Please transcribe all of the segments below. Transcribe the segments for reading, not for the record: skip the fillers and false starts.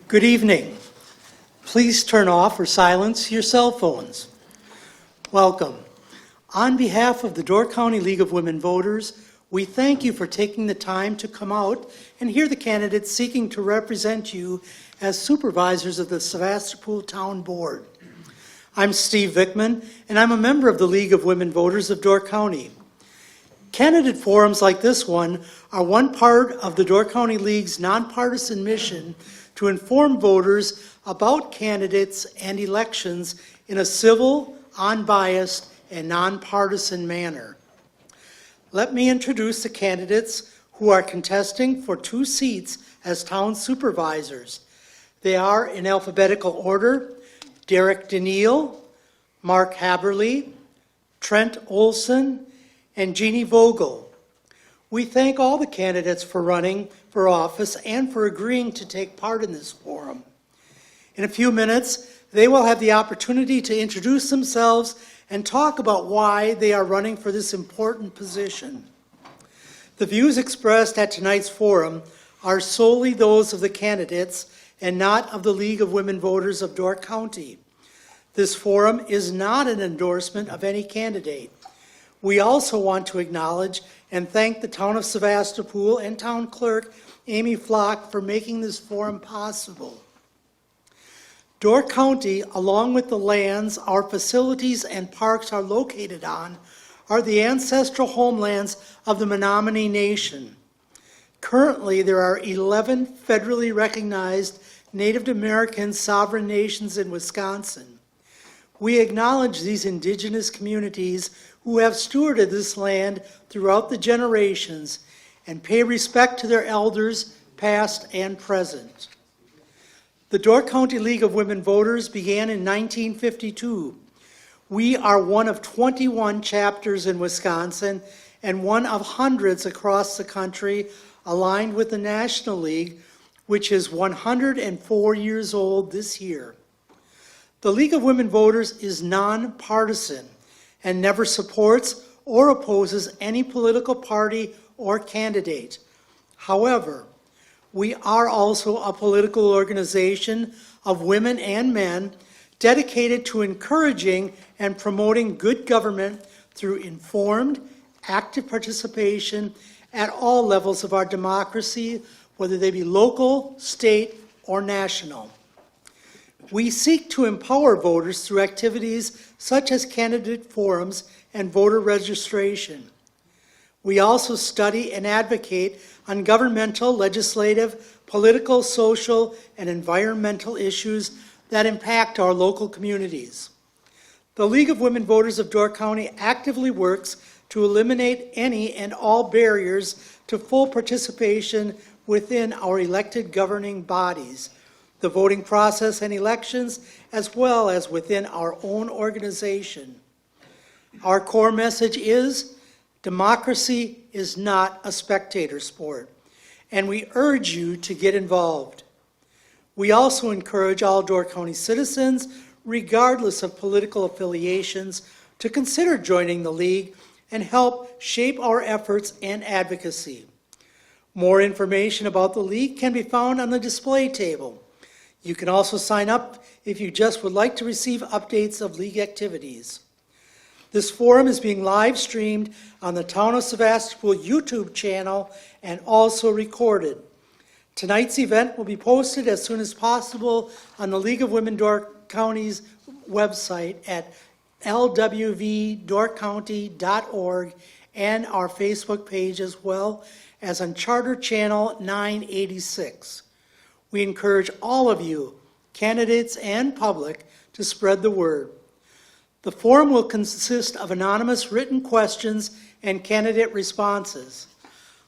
Good evening. Please turn off or silence your cell phones. Welcome. On behalf of the Door County League of Women Voters, we thank you for taking the time to come out and hear the candidates seeking to represent you as supervisors of the Sevastopol Town Board. I'm Steve Vickman, and I'm a member of the League of Women Voters of Door County. Candidate forums like this one are one part of the Door County League's nonpartisan mission to inform voters about candidates and elections in a civil, unbiased, and nonpartisan manner. Let me introduce the candidates who are contesting for 2 seats as town supervisors. They are, in alphabetical order, Derek Denil, Mark Haberli, Trent Olsen, and Jeanne Vogel. We thank all the candidates for running for office and for agreeing to take part in this forum. In a few minutes, they will have the opportunity to introduce themselves and talk about why they are running for this important position. The views expressed at tonight's forum are solely those of the candidates and not of the League of Women Voters of Door County. This forum is not an endorsement of any candidate. We also want to acknowledge and thank the Town of Sevastopol and Town Clerk Amy Flock for making this forum possible. Door County, along with the lands our facilities and parks are located on, are the ancestral homelands of the Menominee Nation. Currently, there are 11 federally recognized Native American sovereign nations in Wisconsin. We acknowledge these indigenous communities who have stewarded this land throughout the generations and pay respect to their elders, past and present. The Door County League of Women Voters began in 1952. We are one of 21 chapters in Wisconsin and one of hundreds across the country aligned with the National League, which is 104 years old this year. The League of Women Voters is nonpartisan and never supports or opposes any political party or candidate. However, we are also a political organization of women and men dedicated to encouraging and promoting good government through informed, active participation at all levels of our democracy, whether they be local, state, or national. We seek to empower voters through activities such as candidate forums and voter registration. We also study and advocate on governmental, legislative, political, social, and environmental issues that impact our local communities. The League of Women Voters of Door County actively works to eliminate any and all barriers to full participation within our elected governing bodies, the voting process and elections, as well as within our own organization. Our core message is, democracy is not a spectator sport, and we urge you to get involved. We also encourage all Door County citizens, regardless of political affiliations, to consider joining the League and help shape our efforts and advocacy. More information about the League can be found on the display table. You can also sign up if you just would like to receive updates of League activities. This forum is being live streamed on the Town of Sevastopol YouTube channel and also recorded. Tonight's event will be posted as soon as possible on the League of Women Door County's website at LWVdoorcounty.org and our Facebook page, as well as on Charter Channel 986. We encourage all of you, candidates and public, to spread the word. The forum will consist of anonymous written questions and candidate responses.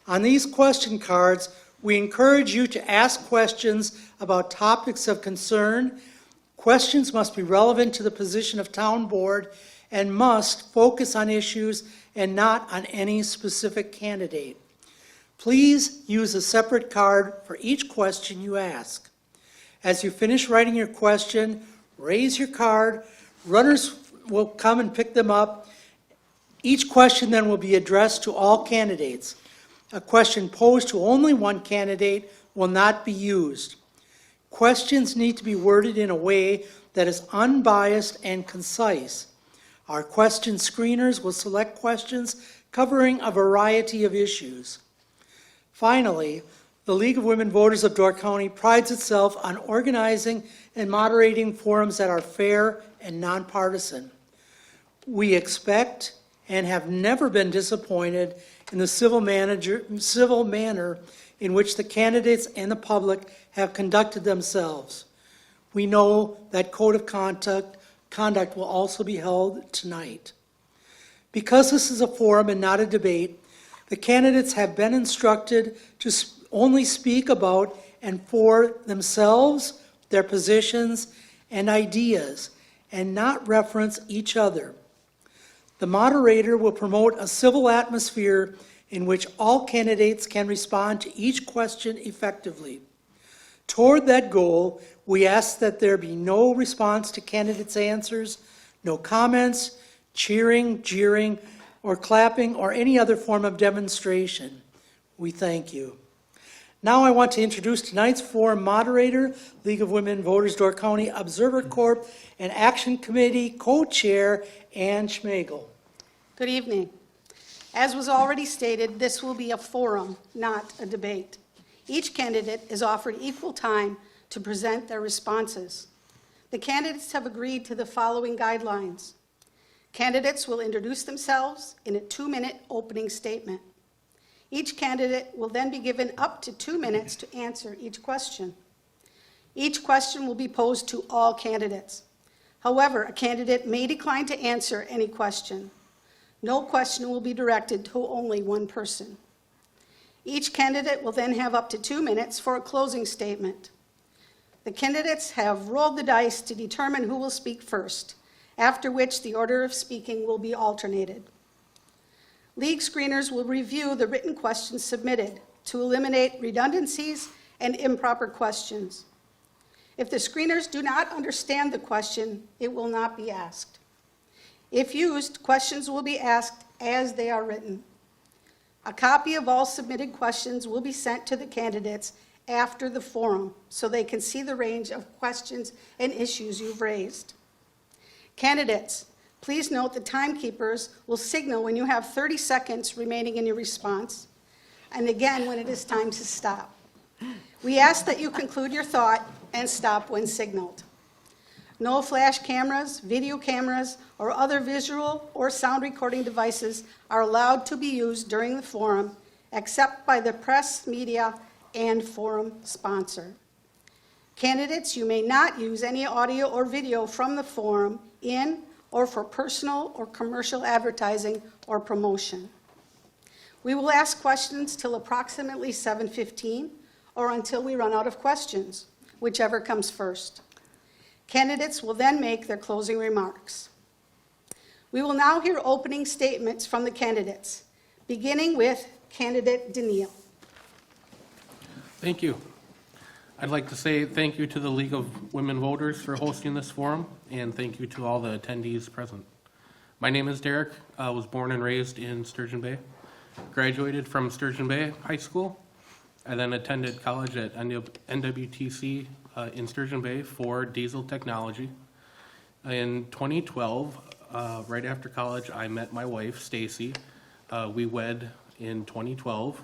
On these question cards, We encourage you to ask questions about topics of concern. Questions must be relevant to the position of town board and must focus on issues and not on any specific candidate. Please use a separate card for each question you ask. As you finish writing your question, raise your card. Runners will come and pick them up. Each question then will be addressed to all candidates. A question posed to only one candidate will not be used. Questions need to be worded in a way that is unbiased and concise. Our question screeners will select questions covering a variety of issues. Finally, the League of Women Voters of Door County prides itself on organizing and moderating forums that are fair and nonpartisan. We expect and have never been disappointed in the civil manner in which the candidates and the public have conducted themselves. We know that code of conduct will also be held tonight. Because this is a forum and not a debate, the candidates have been instructed to only speak about and for themselves, their positions, and ideas, and not reference each other. The moderator will promote a civil atmosphere in which all candidates can respond to each question effectively. Toward that goal, we ask that there be no response to candidates' answers, no comments, cheering, jeering, or clapping, or any other form of demonstration. We thank you. Now I want to introduce tonight's forum moderator, League of Women Voters Door County Observer Corp. And Action Committee Co-Chair, Ann Schmagel. Good evening. As was already stated, this will be a forum, not a debate. Each candidate is offered equal time to present their responses. The candidates have agreed to the following guidelines. Candidates will introduce themselves in a 2-minute opening statement. Each candidate will then be given up to 2 minutes to answer each question. Each question will be posed to all candidates. However, a candidate may decline to answer any question. No question will be directed to only one person. Each candidate will then have up to 2 minutes for a closing statement. The candidates have rolled the dice to determine who will speak first, after which the order of speaking will be alternated. League screeners will review the written questions submitted to eliminate redundancies and improper questions. If the screeners do not understand the question, it will not be asked. If used, questions will be asked as they are written. A copy of all submitted questions will be sent to the candidates after the forum so they can see the range of questions and issues you've raised. Candidates, please note the timekeepers will signal when you have 30 seconds remaining in your response, and again when it is time to stop. We ask that you conclude your thought and stop when signaled. No flash cameras, video cameras, or other visual or sound recording devices are allowed to be used during the forum except by the press, media, and forum sponsor. Candidates, you may not use any audio or video from the forum in or for personal or commercial advertising or promotion. We will ask questions till approximately 7:15 or until we run out of questions, whichever comes first. Candidates will then make their closing remarks. We will now hear opening statements from the candidates, beginning with candidate Denil. Thank you. I'd like to say thank you to the League of Women Voters for hosting this forum, and thank you to all the attendees present. My name is Derek. I was born and raised in Sturgeon Bay. Graduated from Sturgeon Bay High School. I then attended college at NWTC in Sturgeon Bay for diesel technology. In 2012, right after college, I met my wife, Stacy. We wed in 2012,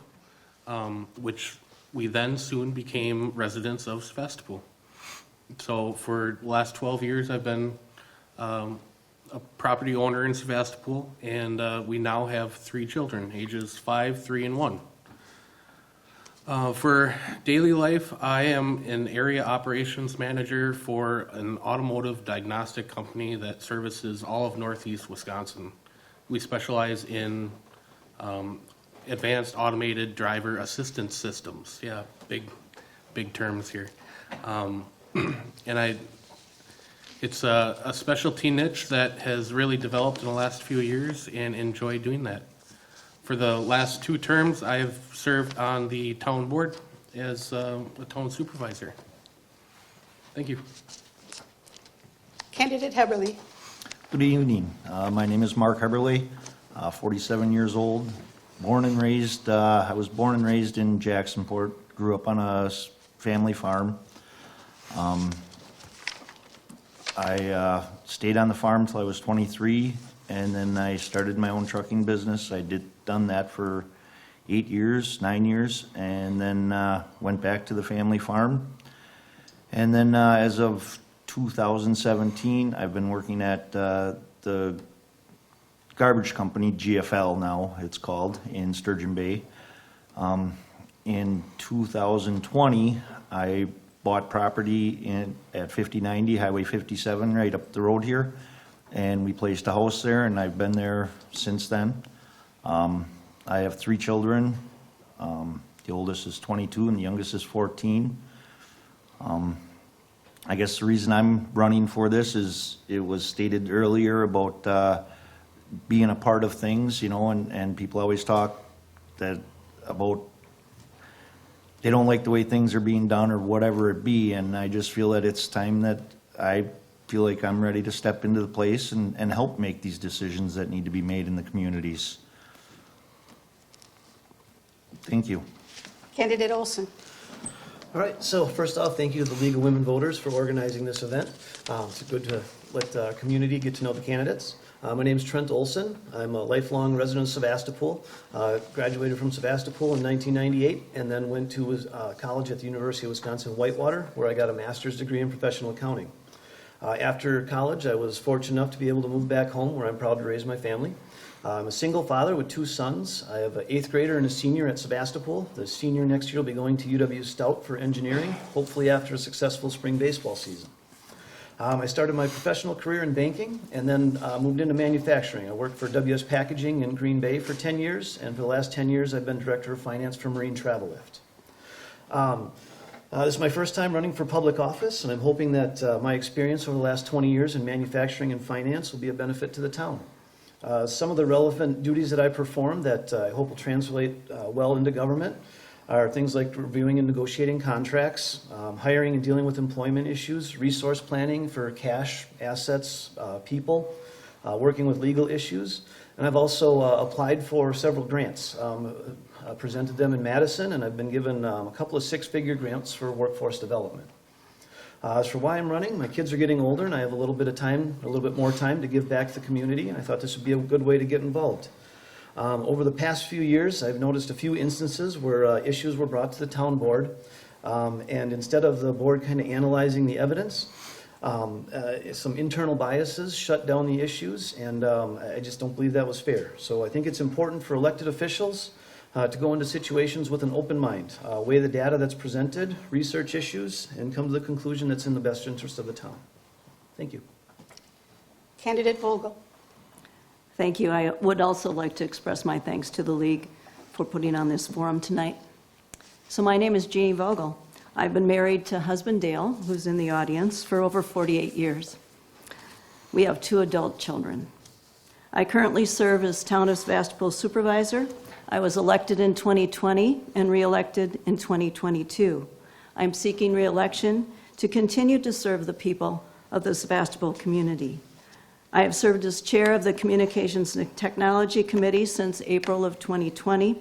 which we then soon became residents of Sevastopol. So for the last 12 years, I've been a property owner in Sevastopol, and we now have 3 children, ages 5, 3, and 1. For daily life, I am an area operations manager for an automotive diagnostic company that services all of Northeast Wisconsin. We specialize in advanced automated driver assistance systems. Yeah, big terms here. And it's a specialty niche that has really developed in the last few years and enjoy doing that. For the last 2 terms, I've served on the town board as a town supervisor. Thank you. Candidate Haberli. Good evening. My name is Mark Haberli, 47 years old, born and raised. I was born and raised in Jacksonport, grew up on a family farm. I stayed on the farm until I was 23, and then I started my own trucking business. I done that for 9 years, and then went back to the family farm. And then as of 2017, I've been working at the garbage company, GFL now it's called, in Sturgeon Bay. In 2020, I bought property at 5090 Highway 57 right up the road here, and we placed a house there, and I've been there since then. I have 3 children. The oldest is 22 and the youngest is 14. I guess the reason I'm running for this is it was stated earlier about being a part of things, you know, and people always talk about they don't like the way things are being done or whatever it be, and I just feel that it's time that I feel like I'm ready to step into the place and help make these decisions that need to be made in the communities. Thank you. Candidate Olsen. All right, so first off, thank you to the League of Women Voters for organizing this event. It's good to let the community get to know the candidates. My name is Trent Olsen. I'm a lifelong resident of Sevastopol. Graduated from Sevastopol in 1998 and then went to college at the University of Wisconsin-Whitewater, where I got a master's degree in professional accounting. After college, I was fortunate enough to be able to move back home, where I'm proud to raise my family. I'm a single father with 2 sons. I have an 8th grader and a senior at Sevastopol. The senior next year will be going to UW Stout for engineering, hopefully after a successful spring baseball season. I started my professional career in banking and then moved into manufacturing. I worked for WS Packaging in Green Bay for 10 years, and for the last 10 years I've been Director of Finance for Marine Travel Lift. This is my first time running for public office, and I'm hoping that my experience over the last 20 years in manufacturing and finance will be a benefit to the town. Some of the relevant duties that I perform that I hope will translate well into government are things like reviewing and negotiating contracts, hiring and dealing with employment issues, resource planning for cash, assets, people, working with legal issues. And I've also applied for several grants, presented them in Madison, and I've been given a couple of 6-figure grants for workforce development. As for why I'm running, my kids are getting older and I have a little bit more time to give back to the community, and I thought this would be a good way to get involved. Over the past few years, I've noticed a few instances where issues were brought to the town board, and instead of the board kind of analyzing the evidence, some internal biases shut down the issues, and I just don't believe that was fair. So I think it's important for elected officials to go into situations with an open mind, weigh the data that's presented, research issues, and come to the conclusion that's in the best interest of the town. Thank you. Candidate Vogel. Thank you. I would also like to express my thanks to the League for putting on this forum tonight. So my name is Jeanne Vogel. I've been married to husband Dale, who's in the audience, for over 48 years. We have 2 adult children. I currently serve as Town of Sevastopol Supervisor. I was elected in 2020 and re-elected in 2022. I'm seeking re-election to continue to serve the people of the Sevastopol community. I have served as chair of the Communications and Technology Committee since April of 2020.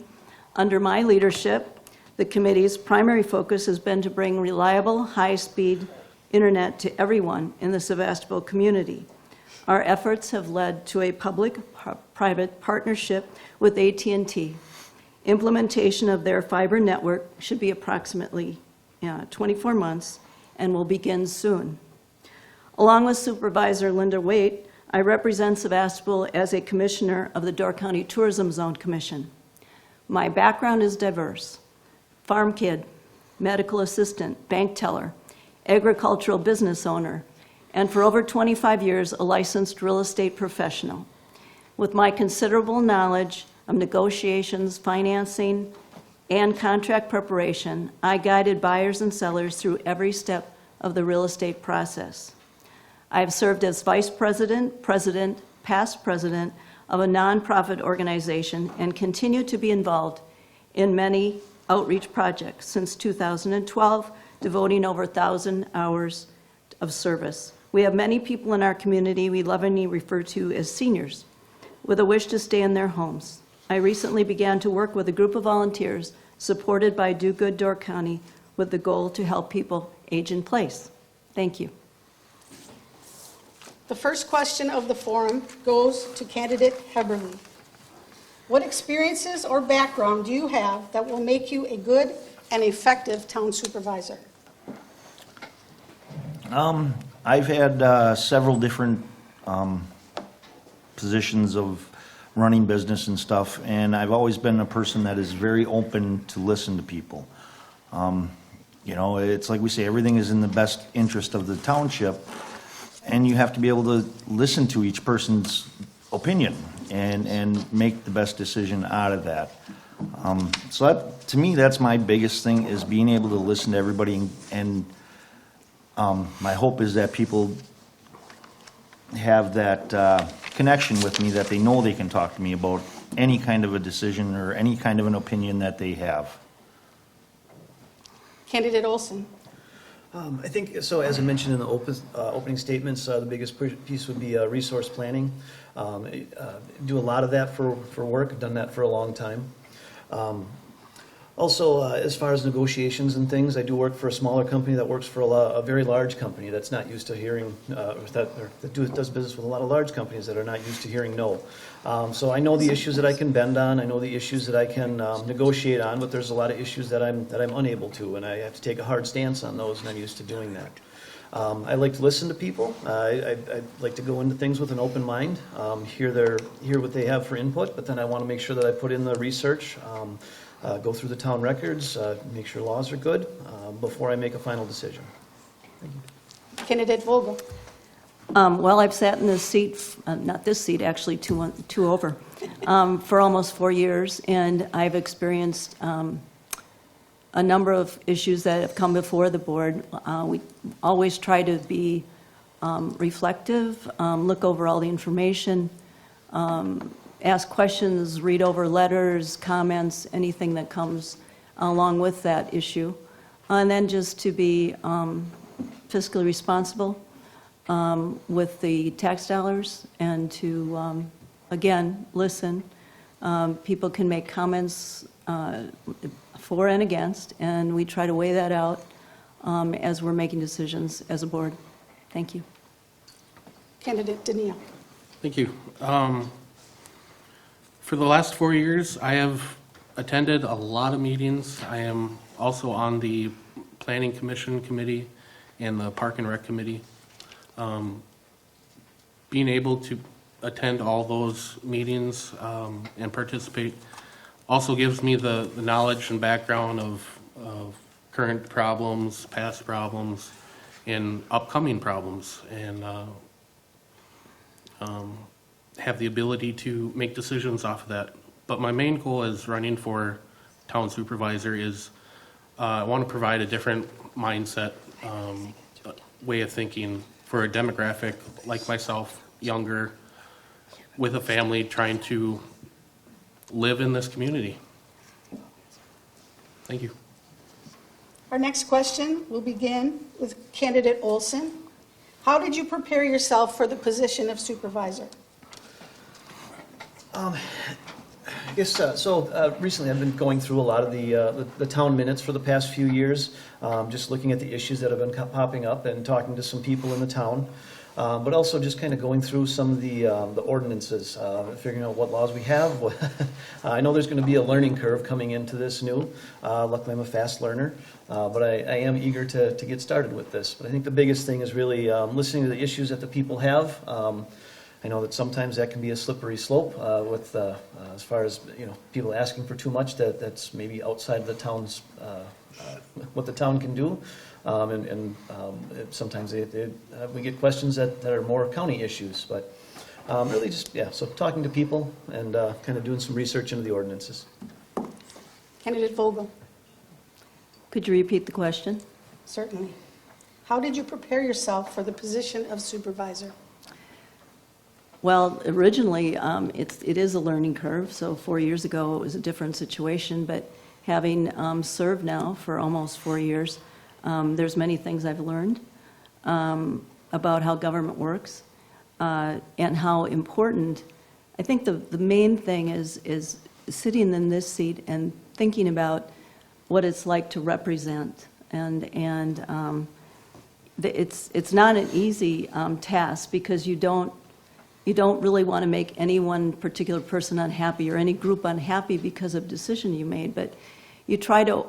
Under my leadership, the committee's primary focus has been to bring reliable, high-speed internet to everyone in the Sevastopol community. Our efforts have led to a public-private partnership with AT&T. Implementation of their fiber network should be approximately 24 months and will begin soon. Along with Supervisor Linda Waite, I represent Sevastopol as a commissioner of the Door County Tourism Zone Commission. My background is diverse: farm kid, medical assistant, bank teller, agricultural business owner, and for over 25 years, a licensed real estate professional. With my considerable knowledge of negotiations, financing, and contract preparation, I guided buyers and sellers through every step of the real estate process. I have served as vice president, president, past president of a nonprofit organization, and continue to be involved in many outreach projects since 2012, devoting over 1,000 hours of service. We have many people in our community we lovingly refer to as seniors, with a wish to stay in their homes. I recently began to work with a group of volunteers supported by Do Good Door County with the goal to help people age in place. Thank you. The first question of the forum goes to candidate Haberli. What experiences or background do you have that will make you a good and effective town supervisor? I've had several different positions of running business and stuff, and I've always been a person that is very open to listen to people. You know, it's like we say, everything is in the best interest of the township, and you have to be able to listen to each person's opinion and make the best decision out of that. So that, to me, that's my biggest thing, is being able to listen to everybody, and my hope is that people have that connection with me, that they know they can talk to me about any kind of a decision or any kind of an opinion that they have. Candidate Olsen. I think, so as I mentioned in the opening statements, the biggest piece would be resource planning. Do a lot of that for work. I've done that for a long time. Also, as far as negotiations and things, I do work for a smaller company that works for a very large company that's not used to hearing, does business with a lot of large companies that are not used to hearing no. So I know the issues that I can bend on, I know the issues that I can negotiate on, but there's a lot of issues that I'm unable to, and I have to take a hard stance on those, and I'm used to doing that. I like to listen to people. I like to go into things with an open mind, hear what they have for input, but then I want to make sure that I put in the research, go through the town records, make sure laws are good before I make a final decision. Candidate Vogel. Well, I've sat in this seat, not this seat, actually, two over, for almost 4 years, and I've experienced a number of issues that have come before the board. We always try to be reflective, look over all the information, ask questions, read over letters, comments, anything that comes along with that issue, and then just to be fiscally responsible with the tax dollars, and to, again, listen. People can make comments for and against, and we try to weigh that out as we're making decisions as a board. Thank you. Candidate Denil. Thank you. For the last 4 years, I have attended a lot of meetings. I am also on the Planning Commission Committee and the Park and Rec Committee. Being able to attend all those meetings and participate also gives me the knowledge and background of current problems, past problems, and upcoming problems, and have the ability to make decisions off of that. But my main goal as running for town supervisor is I want to provide a different mindset, way of thinking for a demographic like myself, younger, with a family trying to live in this community. Thank you. Our next question will begin with candidate Olsen. How did you prepare yourself for the position of supervisor? I guess, recently I've been going through a lot of the town minutes for the past few years, just looking at the issues that have been popping up and talking to some people in the town, but also just kind of going through some of the ordinances, figuring out what laws we have. I know there's going to be a learning curve coming into this new. Luckily, I'm a fast learner, but I am eager to get started with this. But I think the biggest thing is really listening to the issues that the people have. I know that sometimes that can be a slippery slope with as far as people asking for too much that's maybe outside of the town's what the town can do, and sometimes we get questions that are more county issues. But Really just, yeah, so talking to people and kind of doing some research into the ordinances. Candidate Vogel, Could you repeat the question? certainly. How did you prepare yourself for the position of supervisor? Well, originally, it is a learning curve, so 4 years ago, it was a different situation, but having served now for almost 4 years, there's many things I've learned about how government works and how important, I think the main thing is sitting in this seat and thinking about what it's like to represent, and it's not an easy task, because you don't really want to make any one particular person unhappy or any group unhappy because of decision you made, but you try to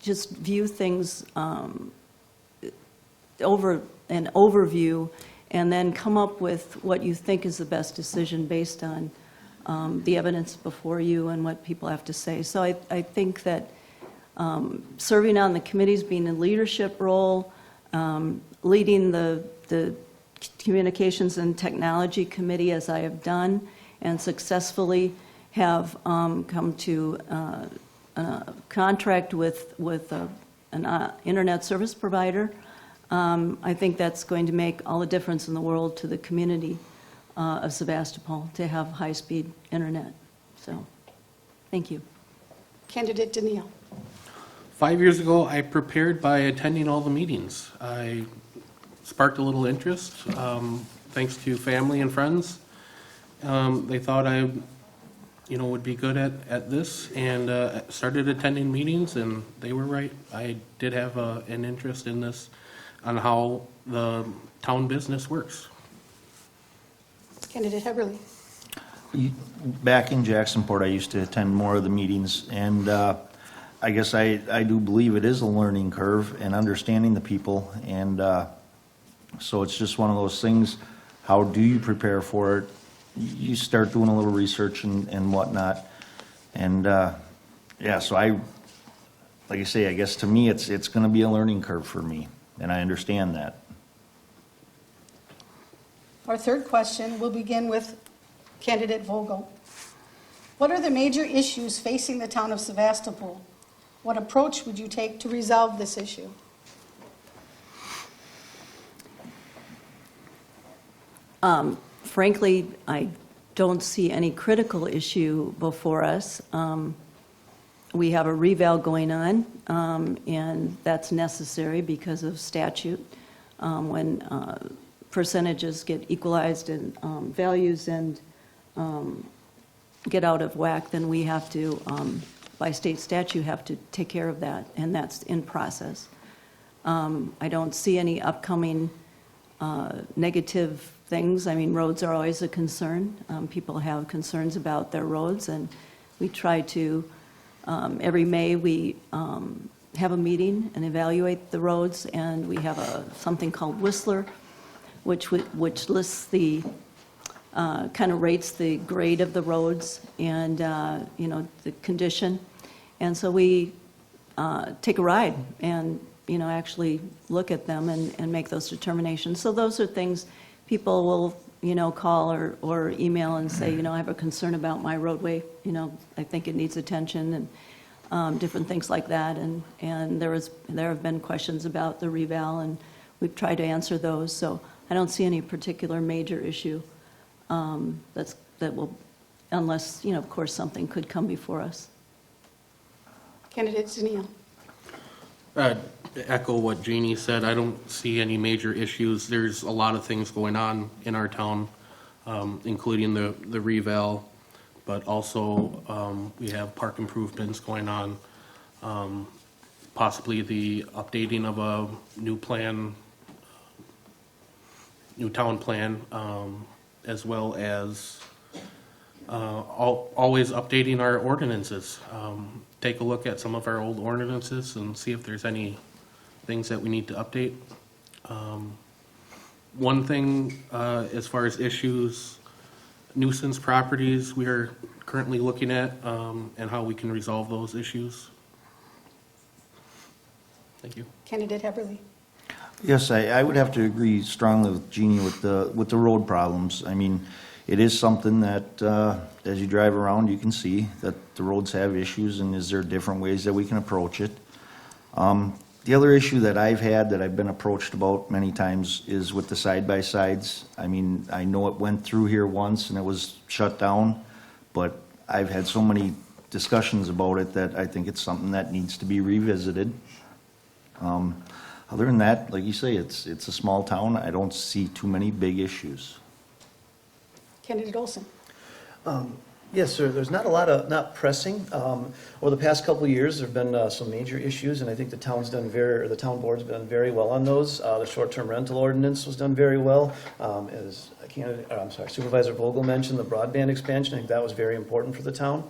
just view things over an overview and then come up with what you think is the best decision based on the evidence before you and what people have to say. So I think that serving on the committees, being in a leadership role, leading the Communications and Technology Committee, as I have done, and successfully have come to a contract with an internet service provider. I think that's going to make all the difference in the world to the community of Sevastopol to have high-speed internet. So, thank you. Candidate Denil, 5 years ago, I prepared by attending all the meetings. I sparked a little interest, thanks to family and friends. They thought I, would be good at this, and started attending meetings, and they were right. I did have an interest in this, on how the town business works. Candidate Haberli, Back in Jacksonport, I used to attend more of the meetings, and I guess I do believe it is a learning curve and understanding the people, and so it's just one of those things. How do you prepare for it? You start doing a little research and whatnot, and yeah, so like I say, I guess to me, it's gonna be a learning curve for me, and I understand that. our third question will begin with Candidate Vogel. What are the major issues facing the town of Sevastopol? What approach would you take to resolve this issue? Frankly, I don't see any critical issue before us. We have a reval going on, and that's necessary because of statute. When percentages get equalized and values and get out of whack, then we have to, by state statute, have to take care of that, and that's in process. I don't see any upcoming negative things. I mean, roads are always a concern. People have concerns about their roads, and we try to, every May, we have a meeting and evaluate the roads, and we have something called Whistler, which lists the, kind of rates the grade of the roads and, the condition. And so we take a ride and, actually look at them and make those determinations. So those are things people will, call or email and say, I have a concern about my roadway, I think it needs attention, and different things like that. And there have been questions about the reval, and we've tried to answer those. So I don't see any particular major issue that will, unless, of course, something could come before us. Candidate Denil, Echo what Jeannie said. I don't see any major issues. There's a lot of things going on in our town, including the reval, but also we have park improvements going on, possibly the updating of a new town plan, as well as always updating our ordinances. Take a look at some of our old ordinances and see if there's any things that we need to update. One thing, as far as issues, nuisance properties, we are currently looking at, and how we can resolve those issues. Thank you. Candidate Haberli, Yes, I would have to agree strongly with Jeannie with the road problems. I mean, it is something that, as you drive around, you can see that the roads have issues, and is there different ways that we can approach it? The other issue that I've had, that I've been approached about many times, is with the side-by-sides. I mean, I know it went through here once and it was shut down, but I've had so many discussions about it that I think it's something that needs to be revisited. Other than that, like you say, it's a small town. I don't see too many big issues. Candidate Olsen. Yes, sir, there's not a lot of, not pressing. Over the past couple of years, there've been some major issues, and I think the town board's done very well on those. The short-term rental ordinance was done very well. As Supervisor Vogel mentioned, the broadband expansion, I think that was very important for the town.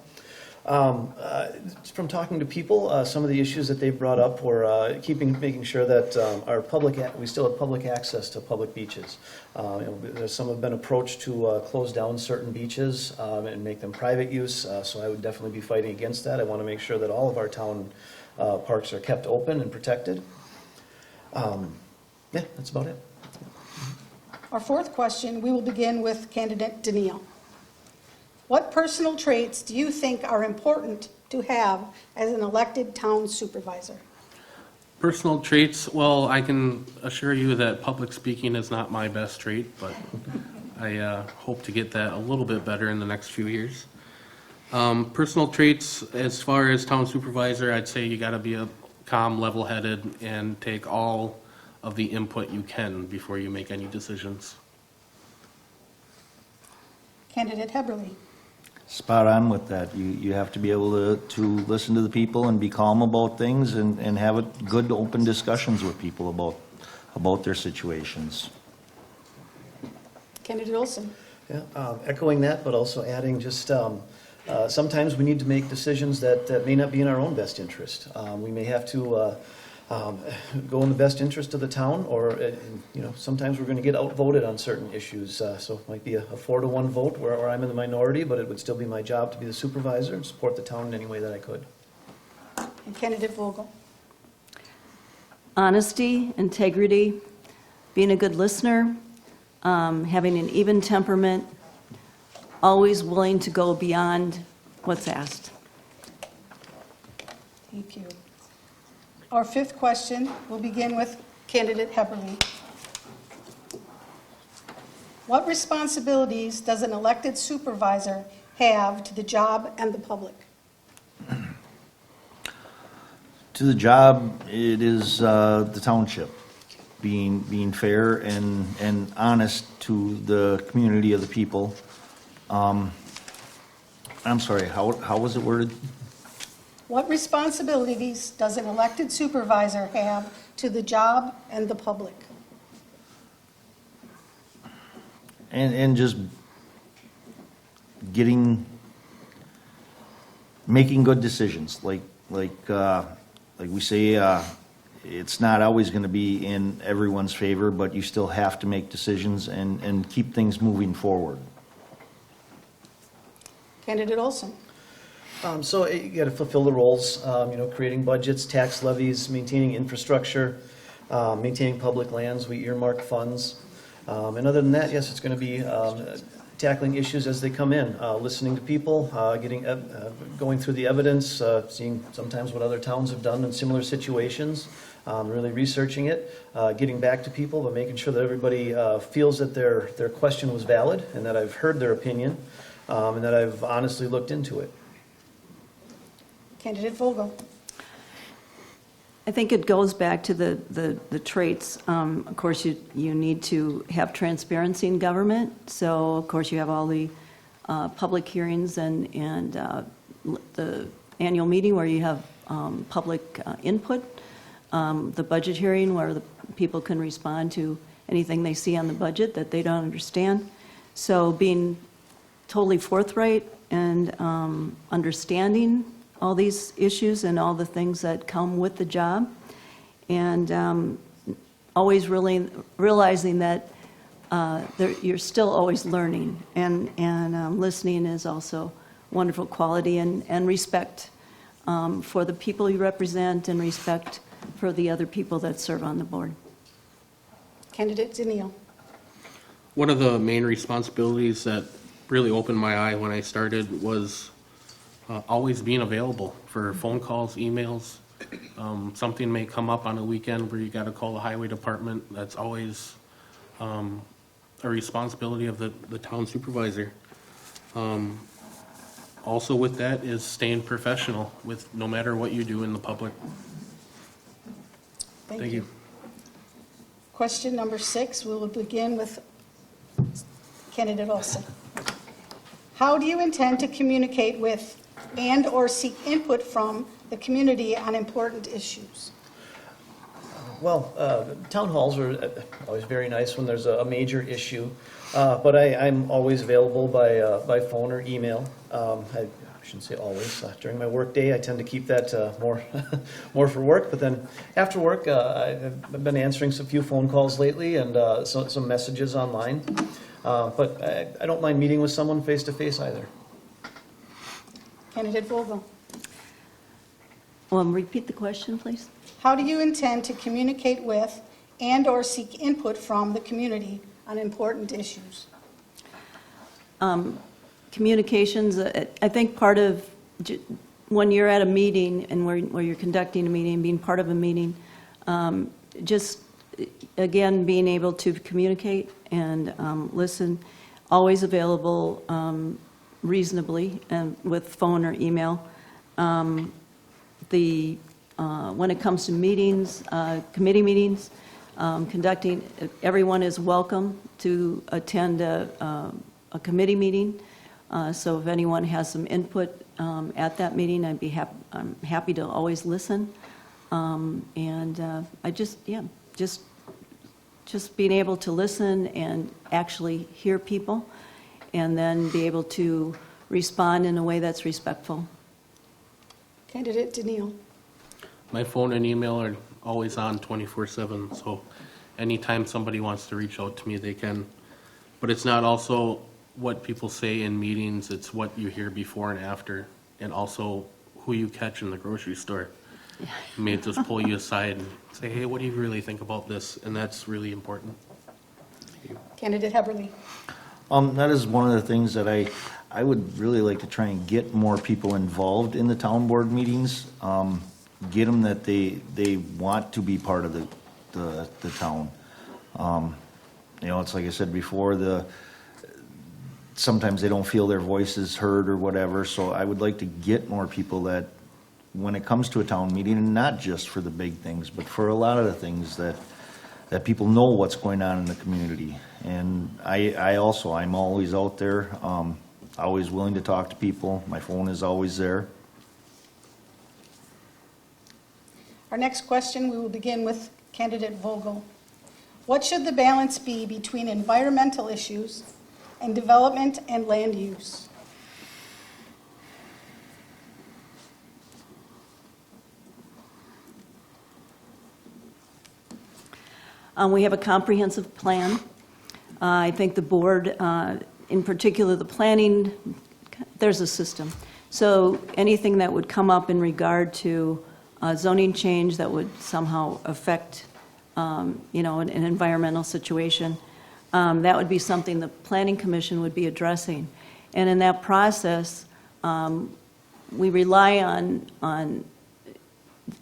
From talking to people, some of the issues that they've brought up were making sure that we still have public access to public beaches. Some have been approached to close down certain beaches and make them private use, so I would definitely be fighting against that. I want to make sure that all of our town parks are kept open and protected. Yeah, that's about it. Our fourth question, we will begin with candidate Denil. What personal traits do you think are important to have as an elected town supervisor? Personal traits, well, I can assure you that public speaking is not my best trait, but I hope to get that a little bit better in the next few years. Personal traits, as far as town supervisor, I'd say you gotta be a calm, level-headed, and take all of the input you can before you make any decisions. Candidate Haberli. Spot on with that. You have to be able to listen to the people and be calm about things and have good, open discussions with people about their situations. Candidate Olsen. Yeah, echoing that, but also adding just, sometimes we need to make decisions that may not be in our own best interest. We may have to go in the best interest of the town, or, sometimes we're going to get outvoted on certain issues. So it might be a 4-to-1 vote where I'm in the minority, but it would still be my job to be the supervisor and support the town in any way that I could. And Candidate Vogel. Honesty, integrity, being a good listener, having an even temperament, always willing to go beyond what's asked. Thank you. Our fifth question will begin with candidate Haberli. What responsibilities does an elected supervisor have to the job and the public? To the job, it is the township, being fair and honest to the community of the people. I'm sorry, how was it worded? What responsibilities does an elected supervisor have to the job and the public? And just making good decisions, like we say, it's not always going to be in everyone's favor, but you still have to make decisions and keep things moving forward. Candidate Olsen. So you got to fulfill the roles, creating budgets, tax levies, maintaining infrastructure, maintaining public lands. We earmark funds. And other than that, yes, it's going to be tackling issues as they come in, listening to people, going through the evidence, seeing sometimes what other towns have done in similar situations, really researching it, getting back to people, but making sure that everybody feels that their question was valid and that I've heard their opinion and that I've honestly looked into it. Candidate Vogel. I think it goes back to the traits. Of course, you need to have transparency in government. So, of course, you have all the public hearings and the annual meeting where you have public input, the budget hearing where the people can respond to anything they see on the budget that they don't understand. So being totally forthright and understanding all these issues and all the things that come with the job, and always really realizing that you're still always learning, and listening is also a wonderful quality, and respect for the people you represent, and respect for the other people that serve on the board. Candidate Denil. One of the main responsibilities that really opened my eye when I started was always being available for phone calls, emails. Something may come up on a weekend where you got to call the highway department. That's always a responsibility of the town supervisor. Also with that is staying professional with no matter what you do in the public. Thank you. Question number 6, we will begin with Candidate Olsen. How do you intend to communicate with and/or seek input from the community on important issues? Well, town halls are always very nice when there's a major issue, but I'm always available by phone or email. I shouldn't say always. During my workday, I tend to keep that more for work, but then after work, I've been answering a few phone calls lately and some messages online. But I don't mind meeting with someone face-to-face either. Candidate Vogel. Repeat the question, please. How do you intend to communicate with and/or seek input from the community on important issues? Communications, I think part of, when you're at a meeting and where you're conducting a meeting, being part of a meeting, just, again, being able to communicate and listen, always available reasonably and with phone or email. When it comes to meetings, committee meetings, conducting, everyone is welcome to attend a committee meeting. So if anyone has some input at that meeting, I'm happy to always listen. I just being able to listen and actually hear people, and then be able to respond in a way that's respectful. Candidate Denil. My phone and email are always on 24/7, so anytime somebody wants to reach out to me, they can. But it's not also what people say in meetings, it's what you hear before and after, and also who you catch in the grocery store. You may just pull you aside and say, hey, what do you really think about this? And that's really important. Candidate Haberli. That is one of the things that I would really like to try and get more people involved in the town board meetings. Get them that they want to be part of the town. It's like I said before, sometimes they don't feel their voices heard or whatever, so I would like to get more people that, when it comes to a town meeting, and not just for the big things, but for a lot of the things that people know what's going on in the community. And I'm always out there, always willing to talk to people. My phone is always there. Our next question, we will begin with Candidate Vogel. What should the balance be between environmental issues and development and land use? We have a comprehensive plan. I think the board, in particular the planning, there's a system. So anything that would come up in regard to zoning change that would somehow affect, an environmental situation, that would be something the Planning Commission would be addressing. And in that process, we rely on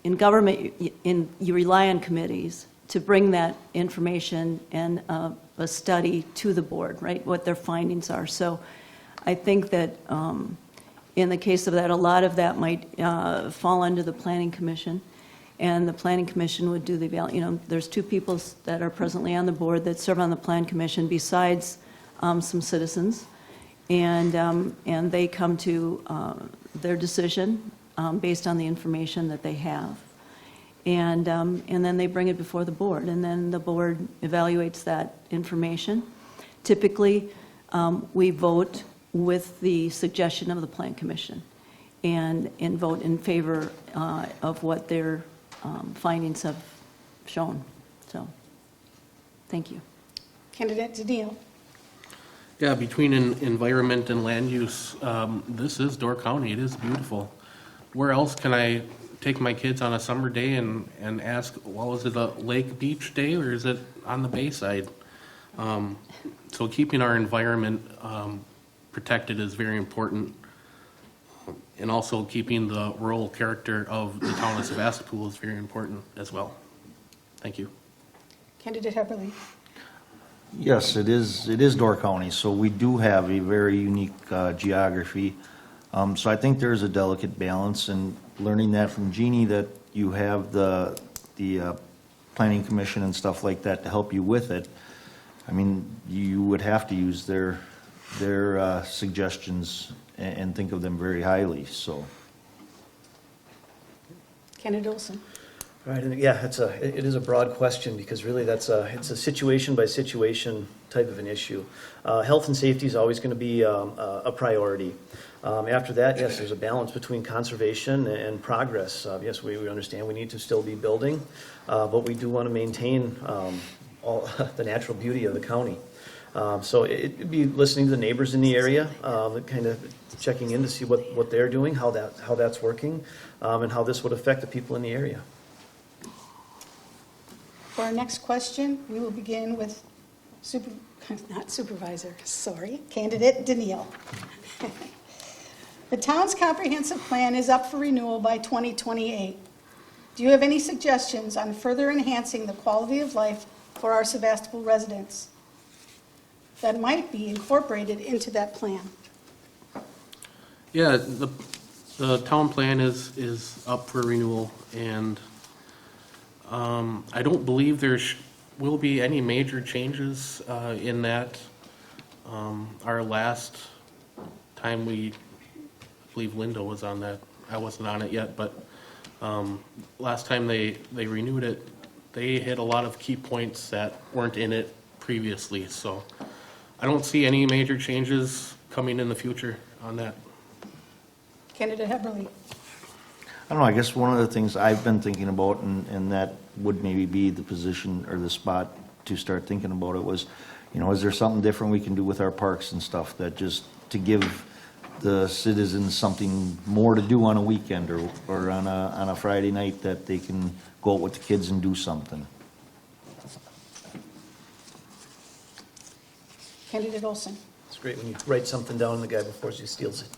in government, you rely on committees to bring that information and a study to the board, right, what their findings are. So I think that in the case of that, a lot of that might fall under the Planning Commission, and the Planning Commission would do the, there's 2 people that are presently on the board that serve on the Plan Commission besides some citizens, and they come to their decision based on the information that they have. And then they bring it before the board, and then the board evaluates that information. Typically, we vote with the suggestion of the Plan Commission and vote in favor of what their findings have shown. So, thank you. Candidate Denil. Yeah, between environment and land use, this is Door County. It is beautiful. Where else can I take my kids on a summer day and ask, well, is it a lake beach day or is it on the bayside? So keeping our environment protected is very important. And also keeping the rural character of the town of Sevastopol is very important as well. Thank you. Candidate Haberli. Yes, it is Door County, so we do have a very unique geography. So I think there's a delicate balance, and learning that from Jeannie, that you have the planning commission and stuff like that to help you with it. I mean, you would have to use their suggestions and think of them very highly, so. Candidate Olsen. Right, and yeah, it is a broad question, because really it's a situation by situation type of an issue. Health and safety is always going to be a priority. After that, yes, there's a balance between conservation and progress. Yes, we understand we need to still be building, but we do want to maintain all the natural beauty of the county. So it'd be listening to the neighbors in the area, kind of checking in to see what they're doing, how that's working, and how this would affect the people in the area. For our next question, we will begin with Candidate Denil. The town's comprehensive plan is up for renewal by 2028. Do you have any suggestions on further enhancing the quality of life for our Sevastopol residents that might be incorporated into that plan? Yeah, the town plan is up for renewal, and I don't believe there will be any major changes in that. Our last time I believe Linda was on that. I wasn't on it yet, but last time they renewed it, they hit a lot of key points that weren't in it previously. So I don't see any major changes coming in the future on that. Candidate Haberli. I don't know, I guess one of the things I've been thinking about, and that would maybe be the position or the spot to start thinking about it, was, is there something different we can do with our parks and stuff, that just to give the citizens something more to do on a weekend or on a Friday night, that they can go out with the kids and do something. Candidate Olsen. It's great when you write something down and the guy before you steals it.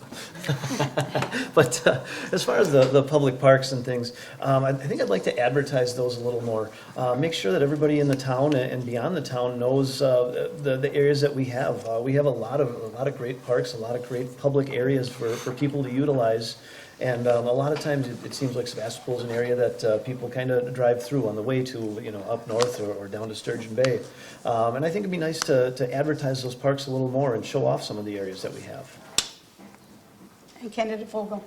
But as far as the public parks and things, I think I'd like to advertise those a little more. Make sure that everybody in the town and beyond the town knows the areas that we have. We have a lot of great parks, a lot of great public areas for people to utilize. And a lot of times it seems like Sevastopol is an area that people kind of drive through on the way to, up north or down to Sturgeon Bay. And I think it'd be nice to advertise those parks a little more and show off some of the areas that we have. And Candidate Vogel.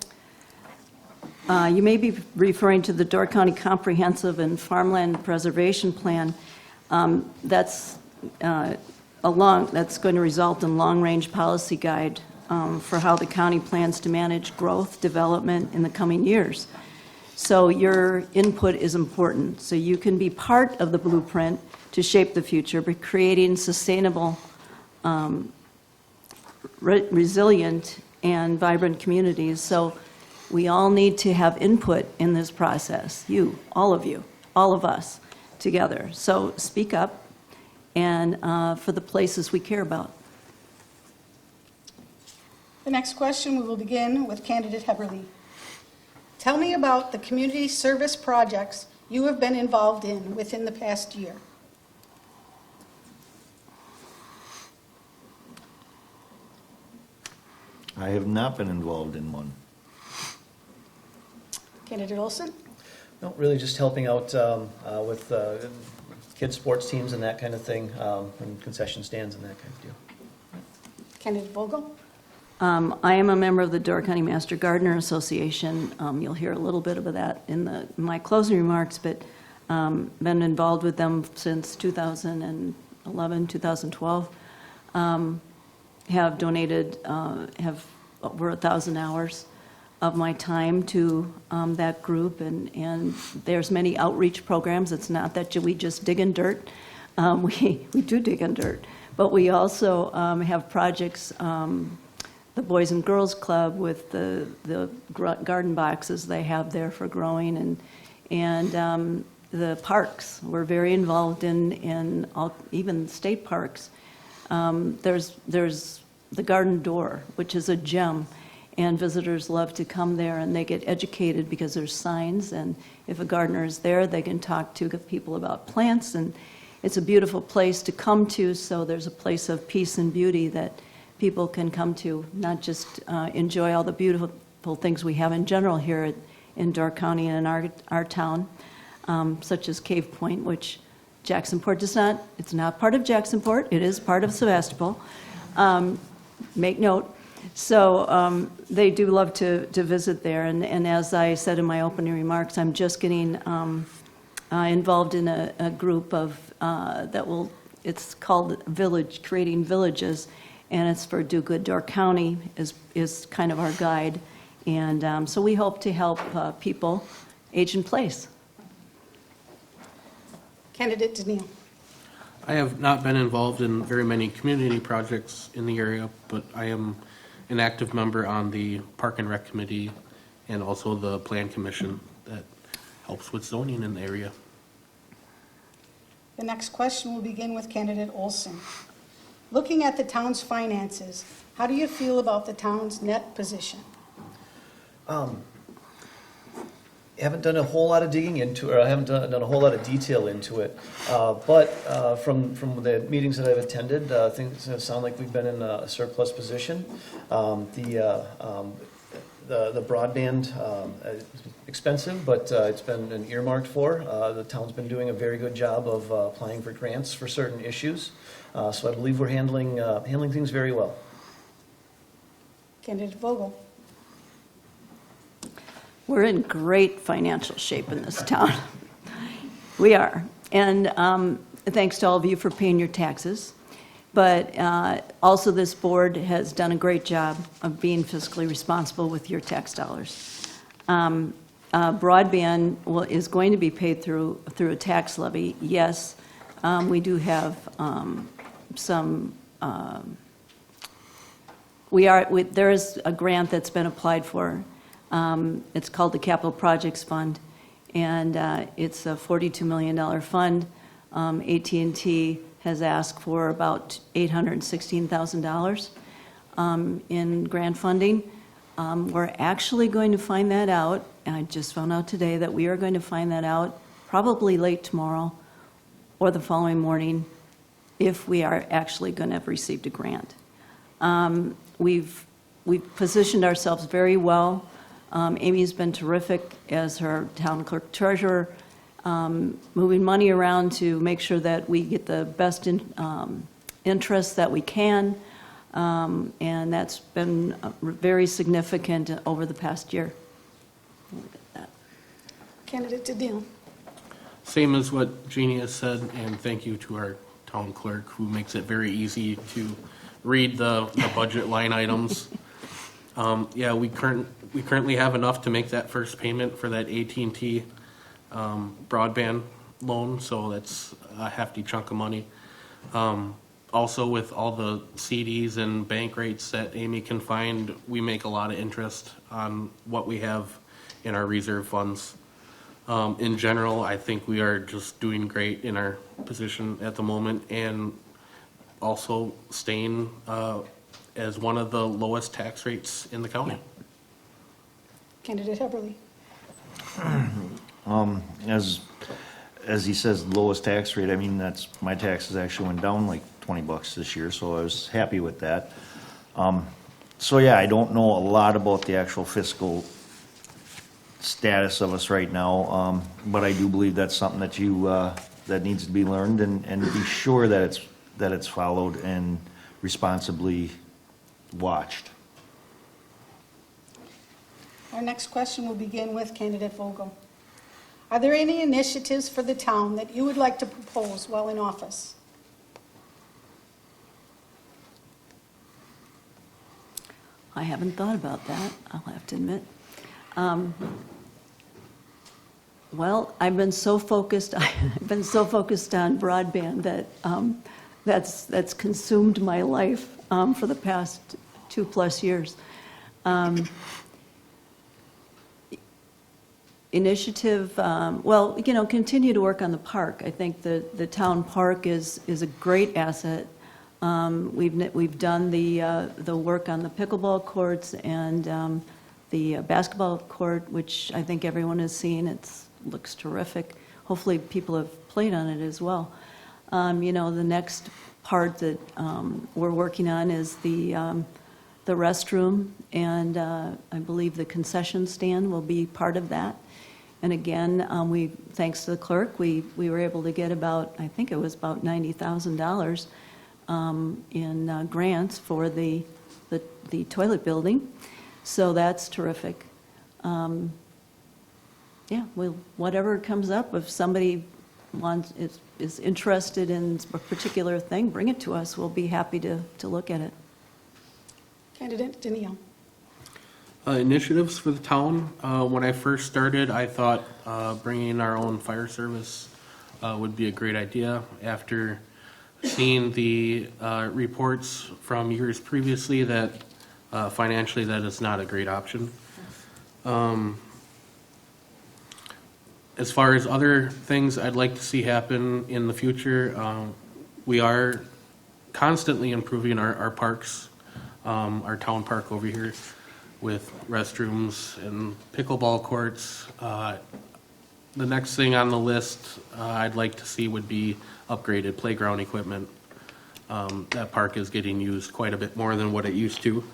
You may be referring to the Door County Comprehensive and Farmland Preservation Plan. That's going to result in long-range policy guide for how the county plans to manage growth, development in the coming years. So your input is important. So you can be part of the blueprint to shape the future by creating sustainable, resilient, and vibrant communities. So we all need to have input in this process. You, all of us together. So speak up and for the places we care about. The next question, we will begin with Candidate Haberli. Tell me about the community service projects you have been involved in within the past year. I have not been involved in one. Candidate Olsen. No, really just helping out with kids' sports teams and that kind of thing, and concession stands and that kind of deal. Candidate Vogel. I am a member of the Door County Master Gardener Association. You'll hear a little bit of that in my closing remarks, but been involved with them since 2011, 2012. Have donated, have over 1,000 hours of my time to that group, and there's many outreach programs. It's not that we just dig in dirt. We do dig in dirt, but we also have projects. the Boys and Girls Club with the garden boxes they have there for growing, and the parks. We're very involved in all, even state parks. There's the Garden Door, which is a gem, and visitors love to come there, and they get educated because there's signs, and if a gardener is there, they can talk to people about plants, and it's a beautiful place to come to, so there's a place of peace and beauty that people can come to, not just enjoy all the beautiful things we have in general here in Door County and in our town, such as Cave Point, which Jacksonport does not, it's not part of Jacksonport, it is part of Sevastopol. Make note. So they do love to visit there, and as I said in my opening remarks, I'm just getting involved in a group of, it's called Village, Creating Villages, and it's for Do Good Door County is kind of our guide, and so we hope to help people age in place. Candidate Denil. I have not been involved in very many community projects in the area, but I am an active member on the Park and Rec Committee and also the Plan Commission that helps with zoning in the area. The next question will begin with candidate Olsen. Looking at the town's finances, how do you feel about the town's net position? Haven't done a whole lot of digging into it, or I haven't done a whole lot of detail into it. But from the meetings that I've attended, things sound like we've been in a surplus position. The broadband is expensive, but it's been earmarked for. The town's been doing a very good job of applying for grants for certain issues. So I believe we're handling things very well. Candidate Vogel. We're in great financial shape in this town. We are. And thanks to all of you for paying your taxes. But also this board has done a great job of being fiscally responsible with your tax dollars. Broadband is going to be paid through a tax levy. Yes, we do have some, there is a grant that's been applied for. It's called the Capital Projects Fund, and it's a $42 million fund. AT&T has asked for about $816,000 in grant funding. We're actually going to find that out, and I just found out today that we are going to find that out probably late tomorrow or the following morning if we are actually going to have received a grant. We've positioned ourselves very well. Amy's been terrific as her town clerk treasurer, moving money around to make sure that we get the best interest that we can, and that's been very significant over the past year. Look at that. Candidate Denil. Same as what Jeanne has said, and thank you to our town clerk who makes it very easy to read the budget line items. Yeah, we currently have enough to make that first payment for that AT&T broadband loan, so that's a hefty chunk of money. Also, with all the CDs and bank rates that Amy can find, we make a lot of interest on what we have in our reserve funds. In general, I think we are just doing great in our position at the moment, and also staying as one of the lowest tax rates in the county. Candidate Haberli. As he says, lowest tax rate, I mean, my taxes actually went down like $20 this year, so I was happy with that. So yeah, I don't know a lot about the actual fiscal status of us right now, but I do believe that's something that that needs to be learned and be sure that it's followed and responsibly watched. Our next question will begin with candidate Vogel. Are there any initiatives for the town that you would like to propose while in office? I haven't thought about that, I'll have to admit. Well, I've been so focused on broadband that that's consumed my life for the past 2+ years. Initiative, well, continue to work on the park. I think the town park is a great asset. We've done the work on the pickleball courts and the basketball court, which I think everyone has seen. It looks terrific. Hopefully, people have played on it as well. The next part that we're working on is the restroom, and I believe the concession stand will be part of that. And again, thanks to the clerk, we were able to get I think it was about $90,000 in grants for the toilet building. So that's terrific. Whatever comes up, if somebody is interested in a particular thing, bring it to us. We'll be happy to look at it. Candidate Denil. Initiatives for the town. When I first started, I thought bringing our own fire service would be a great idea. After seeing the reports from years previously, that financially that is not a great option. As far as other things I'd like to see happen in the future, we are constantly improving our parks, our town park over here, with restrooms and pickleball courts. The next thing on the list I'd like to see would be upgraded playground equipment. That park is getting used quite a bit more than what it used to.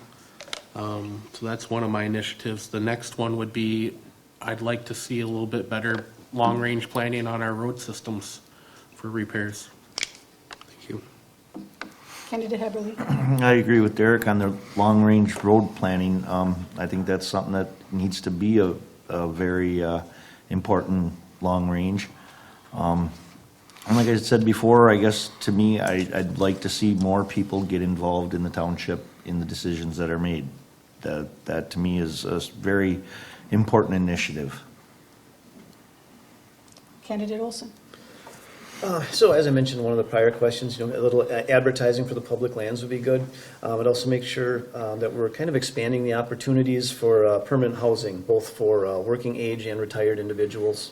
So that's one of my initiatives. The next one would be, I'd like to see a little bit better long-range planning on our road systems for repairs. Thank you. Candidate Haberli. I agree with Derek on the long-range road planning. I think that's something that needs to be a very important long range. And like I said before, I guess to me, I'd like to see more people get involved in the township in the decisions that are made. That to me is a very important initiative. Candidate Olsen. So as I mentioned in one of the prior questions, a little advertising for the public lands would be good. I'd also make sure that we're kind of expanding the opportunities for permanent housing, both for working age and retired individuals.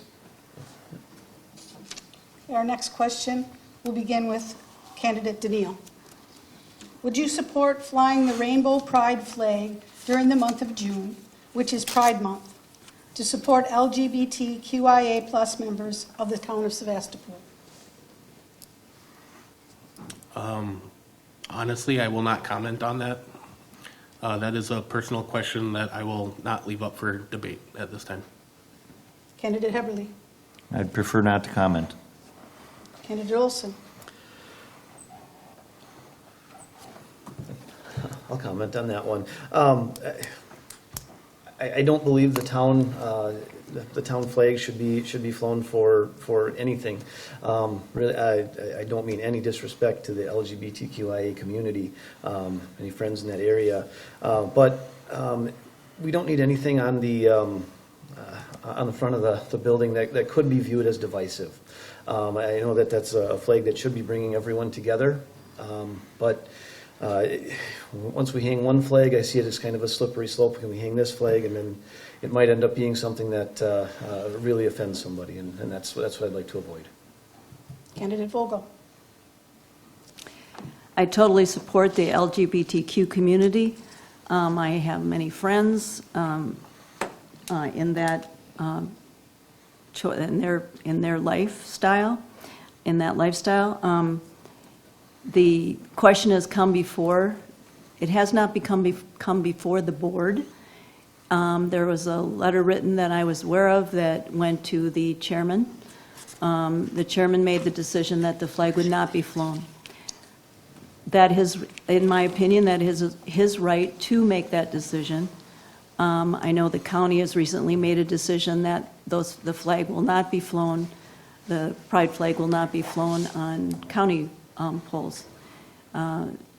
Our next question will begin with Candidate Denil. Would you support flying the Rainbow Pride flag during the month of June, which is Pride Month, to support LGBTQIA+ members of the town of Sevastopol? Honestly, I will not comment on that. That is a personal question that I will not leave up for debate at this time. Candidate Haberli. I'd prefer not to comment. Candidate Olsen. I'll comment on that one. I don't believe the town flag should be flown for anything. Really, I don't mean any disrespect to the LGBTQIA community, any friends in that area, but we don't need anything on the front of the building that could be viewed as divisive. I know that that's a flag that should be bringing everyone together, but once we hang one flag, I see it as kind of a slippery slope. Can we hang this flag, and then it might end up being something that really offends somebody, and that's what I'd like to avoid. Candidate Vogel. I totally support the LGBTQ community. I have many friends in that in their lifestyle, in that lifestyle. The question has come before. It has not come before the board. There was a letter written that I was aware of that went to the chairman. The chairman made the decision that the flag would not be flown. That is, in my opinion, that is his right to make that decision. I know the county has recently made a decision that the flag will not be flown, the pride flag will not be flown on county poles.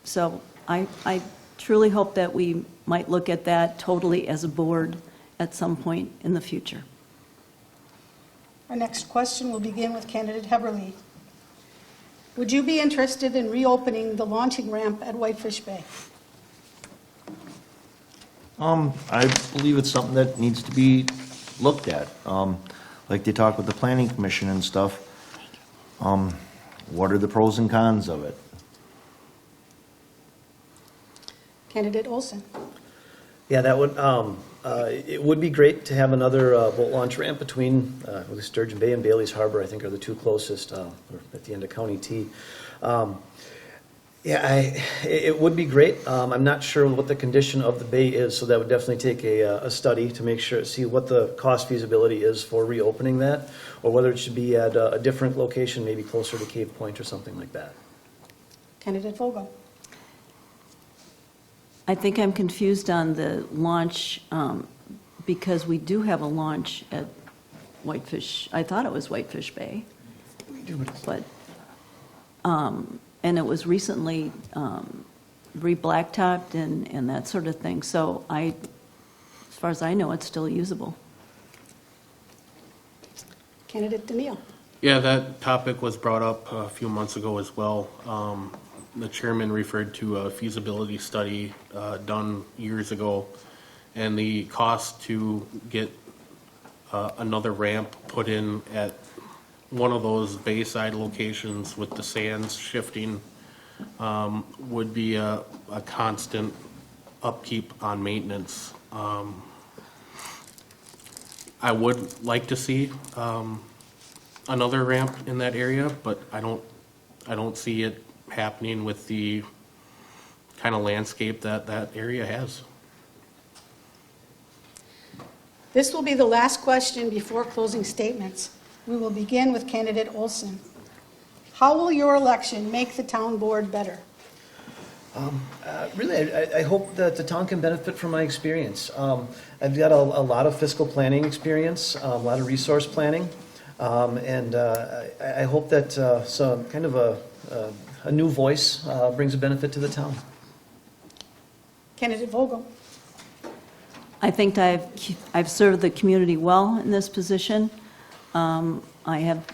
So I truly hope that we might look at that totally as a board at some point in the future. Our next question will begin with Candidate Haberli. Would you be interested in reopening the launching ramp at Whitefish Bay? I believe it's something that needs to be looked at. Like they talk with the planning commission and stuff. What are the pros and cons of it? Candidate Olsen. Yeah, that would, it would be great to have another boat launch ramp between Sturgeon Bay and Bailey's Harbor, I think are the two closest, or at the end of County T. Yeah, it would be great. I'm not sure what the condition of the bay is, so that would definitely take a study to make sure, see what the cost feasibility is for reopening that, or whether it should be at a different location, maybe closer to Cave Point or something like that. Candidate Vogel. I think I'm confused on the launch, because we do have a launch at Whitefish, I thought it was Whitefish Bay. But, and it was recently re-blacktopped and that sort of thing. So as far as I know, it's still usable. Candidate Denil. Yeah, that topic was brought up a few months ago as well. The chairman referred to a feasibility study done years ago, and the cost to get another ramp put in at one of those bayside locations with the sands shifting would be a constant upkeep on maintenance. I would like to see another ramp in that area, but I don't see it happening with the kind of landscape that area has. This will be the last question before closing statements. We will begin with candidate Olsen. How will your election make the town board better? Really, I hope that the town can benefit from my experience. I've got a lot of fiscal planning experience, a lot of resource planning, and I hope that some kind of a new voice brings a benefit to the town. Candidate Vogel. I think I've served the community well in this position. I have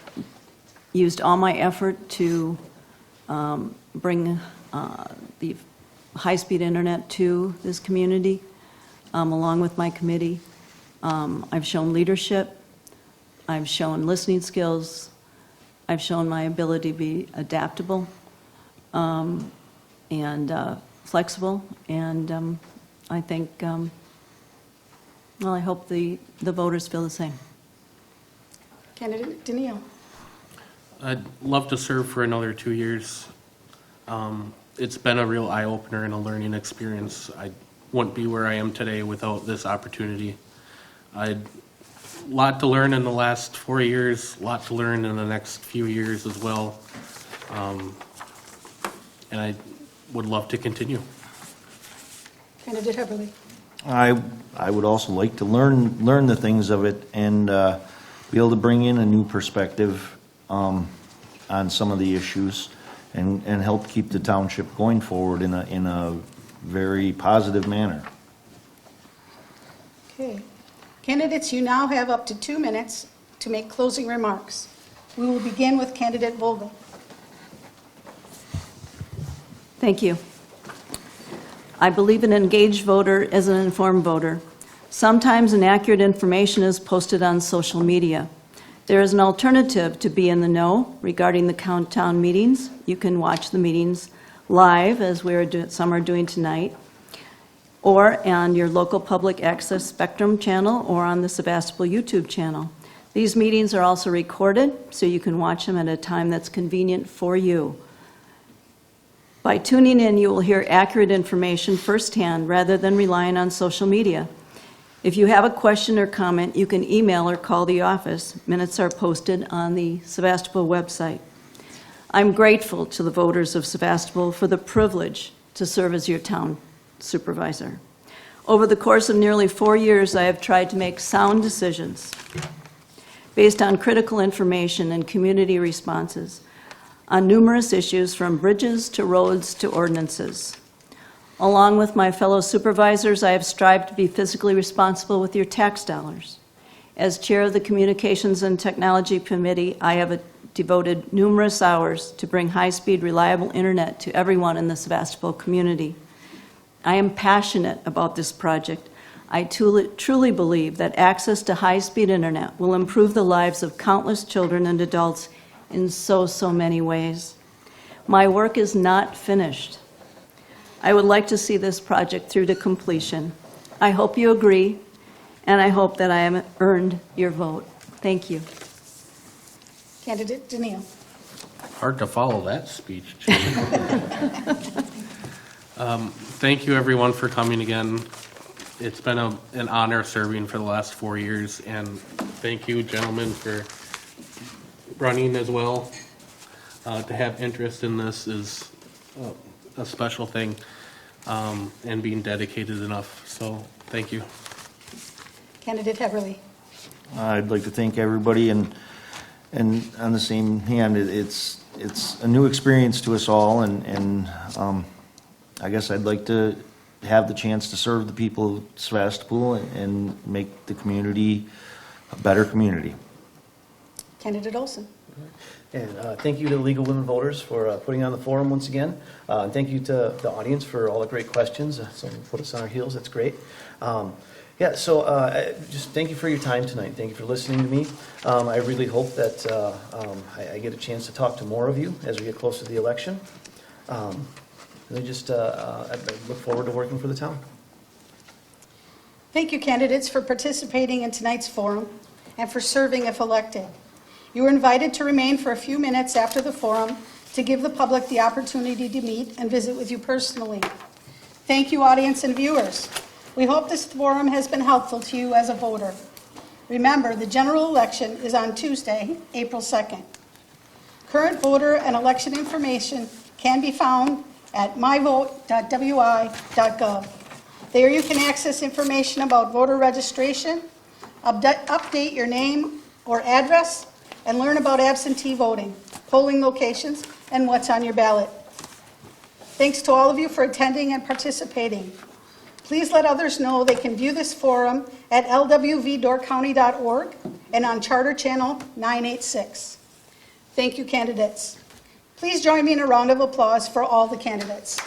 used all my effort to bring the high-speed internet to this community, along with my committee. I've shown leadership. I've shown listening skills. I've shown my ability to be adaptable and flexible. And I think, well, I hope the voters feel the same. Candidate Denil. I'd love to serve for another 2 years. It's been a real eye-opener and a learning experience. I wouldn't be where I am today without this opportunity. A lot to learn in the last 4 years, a lot to learn in the next few years as well. And I would love to continue. Candidate Haberli. I would also like to learn the things of it and be able to bring in a new perspective on some of the issues and help keep the township going forward in a very positive manner. Okay. Candidates, you now have up to 2 minutes to make closing remarks. We will begin with candidate Vogel. Thank you. I believe an engaged voter is an informed voter. Sometimes inaccurate information is posted on social media. There is an alternative to be in the know regarding the town meetings. You can watch the meetings live, as some are doing tonight, or on your local public access Spectrum channel or on the Sevastopol YouTube channel. These meetings are also recorded, so you can watch them at a time that's convenient for you. By tuning in, you will hear accurate information firsthand rather than relying on social media. If you have a question or comment, you can email or call the office. Minutes are posted on the Sevastopol website. I'm grateful to the voters of Sevastopol for the privilege to serve as your town supervisor. Over the course of nearly 4 years, I have tried to make sound decisions based on critical information and community responses on numerous issues from bridges to roads to ordinances. Along with my fellow supervisors, I have strived to be fiscally responsible with your tax dollars. As chair of the Communications and Technology Committee, I have devoted numerous hours to bring high-speed, reliable internet to everyone in the Sevastopol community. I am passionate about this project. I truly believe that access to high-speed internet will improve the lives of countless children and adults in so many ways. My work is not finished. I would like to see this project through to completion. I hope you agree, and I hope that I have earned your vote. Thank you. Candidate Denil. Hard to follow that speech, Jeanne. Thank you, everyone, for coming again. It's been an honor serving for the last 4 years, and thank you, gentlemen, for running as well. To have interest in this is a special thing, and being dedicated enough, so thank you. Candidate Haberli. I'd like to thank everybody, and on the same hand, it's a new experience to us all, and I guess I'd like to have the chance to serve the people of Sevastopol and make the community a better community. Candidate Olsen. And thank you to the League of Women Voters for putting on the forum once again. And thank you to the audience for all the great questions. Someone put us on our heels, that's great. Just thank you for your time tonight. Thank you for listening to me. I really hope that I get a chance to talk to more of you as we get closer to the election. I look forward to working for the town. Thank you, candidates, for participating in tonight's forum and for serving if elected. You are invited to remain for a few minutes after the forum to give the public the opportunity to meet and visit with you personally. Thank you, audience and viewers. We hope this forum has been helpful to you as a voter. Remember, the general election is on Tuesday, April 2nd. Current voter and election information can be found at myvote.wi.gov. There you can access information about voter registration, update your name or address, and learn about absentee voting, polling locations, and what's on your ballot. Thanks to all of you for attending and participating. Please let others know they can view this forum at lwvdoorcounty.org and on Charter Channel 986. Thank you, candidates. Please join me in a round of applause for all the candidates.